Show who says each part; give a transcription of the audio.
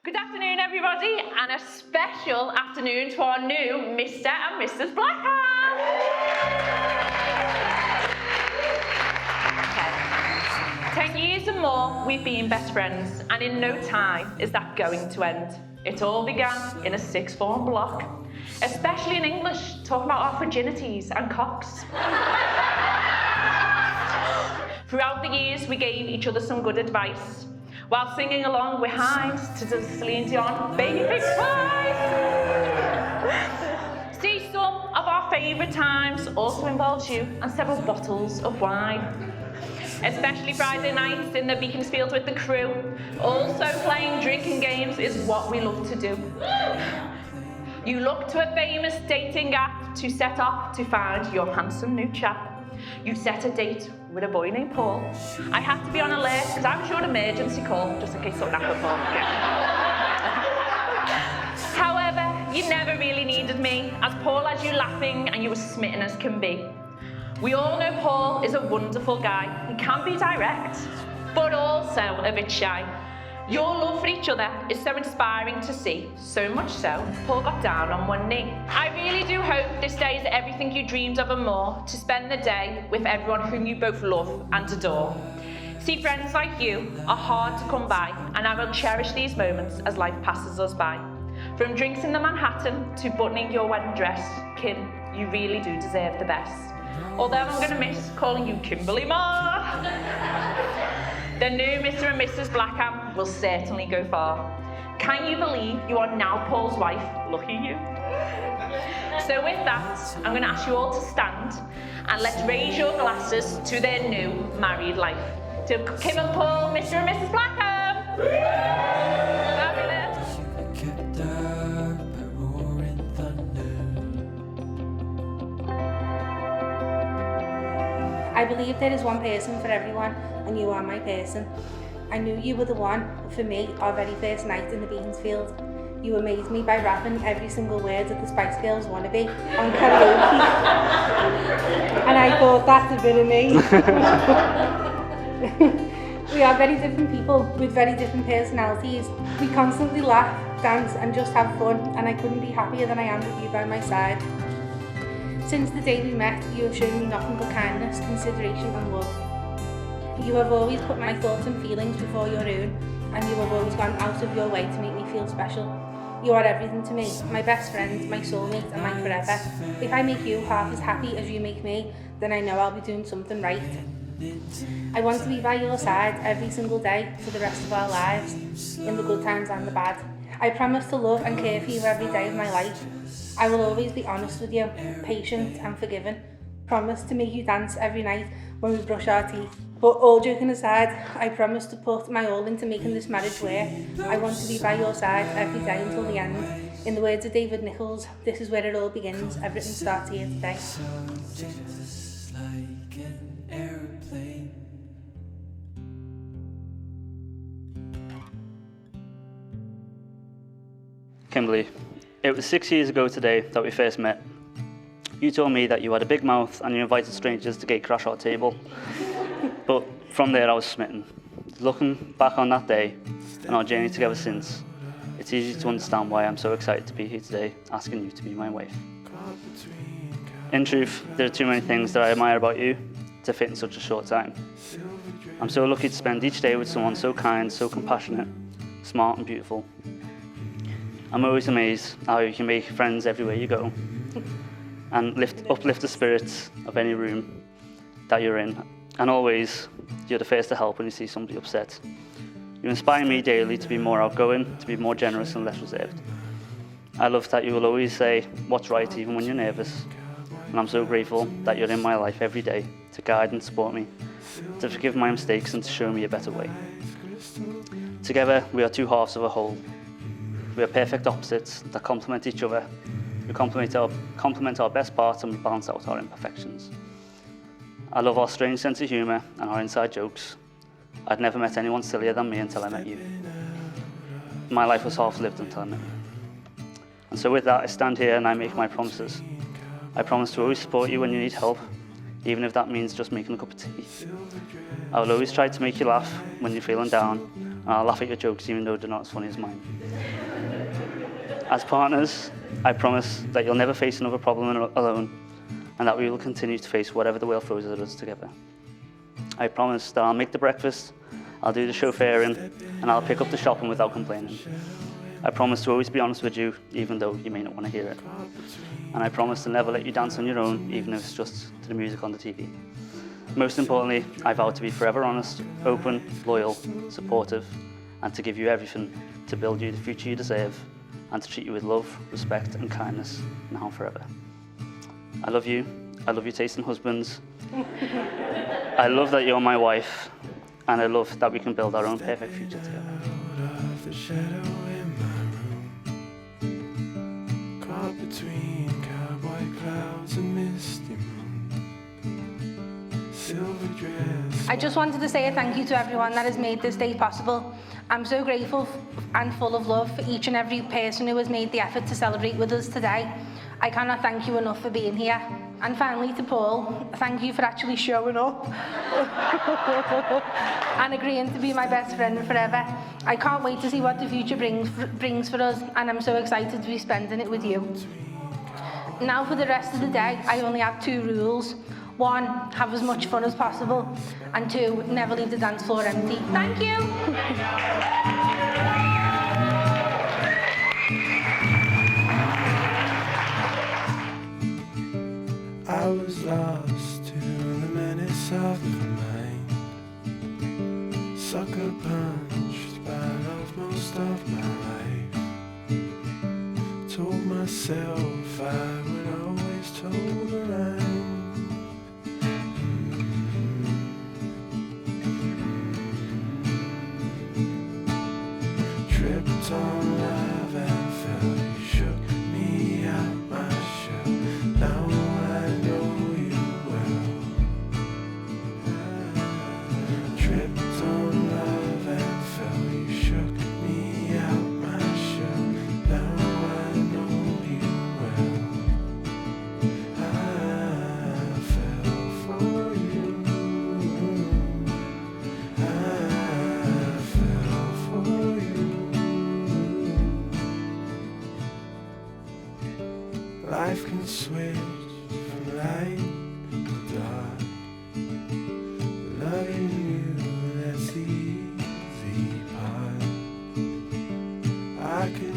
Speaker 1: Good afternoon, everybody, and a special afternoon to our new Mr. and Mrs. Blackham. Okay. 10 years and more, we've been best friends, and in no time is that going to end. It all began in a sixth form block, especially in English, talking about our virginities and cocks. Throughout the years, we gave each other some good advice, while singing along with Hines to the Celine Dion Baby Big Twice. See, some of our favourite times also involves you and several bottles of wine. Especially Friday nights in the Beaconsfield with the crew. Also playing drinking games is what we love to do. You look to a famous dating app to set off to find your handsome new chap. You set a date with a boy named Paul. I had to be on alert because I was your emergency call, just in case something happened, Paul. However, you never really needed me, as Paul had you laughing and you were smitten as can be. We all know Paul is a wonderful guy. He can be direct, but also a bit shy. Your love for each other is so inspiring to see, so much so, Paul got down on one knee. I really do hope this day is everything you dreamed of and more, to spend the day with everyone whom you both love and adore. See, friends like you are hard to come by, and I will cherish these moments as life passes us by. From drinks in the Manhattan to buttoning your wedding dress, Kim, you really do deserve the best. Although I'm going to miss calling you Kimberley Ma. The new Mr. and Mrs. Blackham will certainly go far. Can you believe you are now Paul's wife? Lucky you. So with that, I'm going to ask you all to stand and let's raise your glasses to their new married life. To Kim and Paul, Mr. and Mrs. Blackham. Fabulous.
Speaker 2: I believe there is one person for everyone, and you are my person. I knew you were the one, but for me, our very first night in the Beaconsfield, you amazed me by rapping every single word of the Spice Girls Wannabe on karaoke. And I thought, that's a bit of me. We are very different people with very different personalities. We constantly laugh, dance, and just have fun, and I couldn't be happier than I am with you by my side. Since the day we met, you have shown me nothing but kindness, consideration and love. You have always put my thoughts and feelings before your own, and you have always gone out of your way to make me feel special. You are everything to me, my best friend, my soulmate and my forever. If I make you half as happy as you make me, then I know I'll be doing something right. I want to be by your side every single day for the rest of our lives, in the good times and the bad. I promise to love and care for you every day of my life. I will always be honest with you, patient and forgiving. Promise to make you dance every night when we brush our teeth. But all joking aside, I promise to put my all into making this marriage work. I want to be by your side every day until the end. In the words of David Nichols, this is where it all begins. Everything starts here today.
Speaker 3: Just like an airplane.
Speaker 4: Kimberley, it was 6 years ago today that we first met. You told me that you had a big mouth and you invited strangers to gate crash our table. But from there I was smitten. Looking back on that day and our journey together since, it's easy to understand why I'm so excited to be here today, asking you to be my wife. In truth, there are too many things that I admire about you to fit in such a short time. I'm so lucky to spend each day with someone so kind, so compassionate, smart and beautiful. I'm always amazed how you can make friends everywhere you go and uplift the spirits of any room that you're in. And always, you're the first to help when you see somebody upset. You inspire me daily to be more outgoing, to be more generous and less reserved. I love that you will always say what's right even when you're nervous. And I'm so grateful that you're in my life every day to guide and support me, to forgive my mistakes and to show me a better way. Together, we are two halves of a whole. We are perfect opposites that complement each other. We complement our best parts and we balance out our imperfections. I love our strange sense of humour and our inside jokes. I'd never met anyone sillier than me until I met you. My life was half lived until I met you. And so with that, I stand here and I make my promises. I promise to always support you when you need help, even if that means just making a cup of tea. I will always try to make you laugh when you're feeling down, and I'll laugh at your jokes even though they're not as funny as mine. As partners, I promise that you'll never face another problem alone, and that we will continue to face whatever the world throws at us together. I promise that I'll make the breakfast, I'll do the chauffeuring, and I'll pick up the shopping without complaining. I promise to always be honest with you, even though you may not want to hear it. And I promise to never let you dance on your own, even if it's just to the music on the TV. Most importantly, I vow to be forever honest, open, loyal, supportive, and to give you everything to build you the future you deserve, and to treat you with love, respect, and kindness, now and forever. I love you tasting husbands. I love that you're my wife, and I love that we can build our own perfect future together.
Speaker 3: Out of the shadow in my room, caught between cowboy clouds and misty moon, silver dress.
Speaker 2: I just wanted to say a thank you to everyone that has made this day possible. I'm so grateful and full of love for each and every person who has made the effort to celebrate with us today. I cannot thank you enough for being here. And finally to Paul, thank you for actually showing up and agreeing to be my best friend forever. I can't wait to see what the future brings for us, and I'm so excited to be spending it with you. Now for the rest of the day, I only have 2 rules. 1, have as much fun as possible, and 2, never leave the dance floor empty. Thank you.
Speaker 3: I was lost to the menace of the mind, sucker punched by love most of my life. Told myself I would always toe the line. Tripped on love and fell, you shook me out my shell. Now I know you well. Tripped on love and fell, you shook me out my shell. Now I know you well. I fell for you. I fell for you. Life can switch from light to dark. Loving you, that's the easy part. I can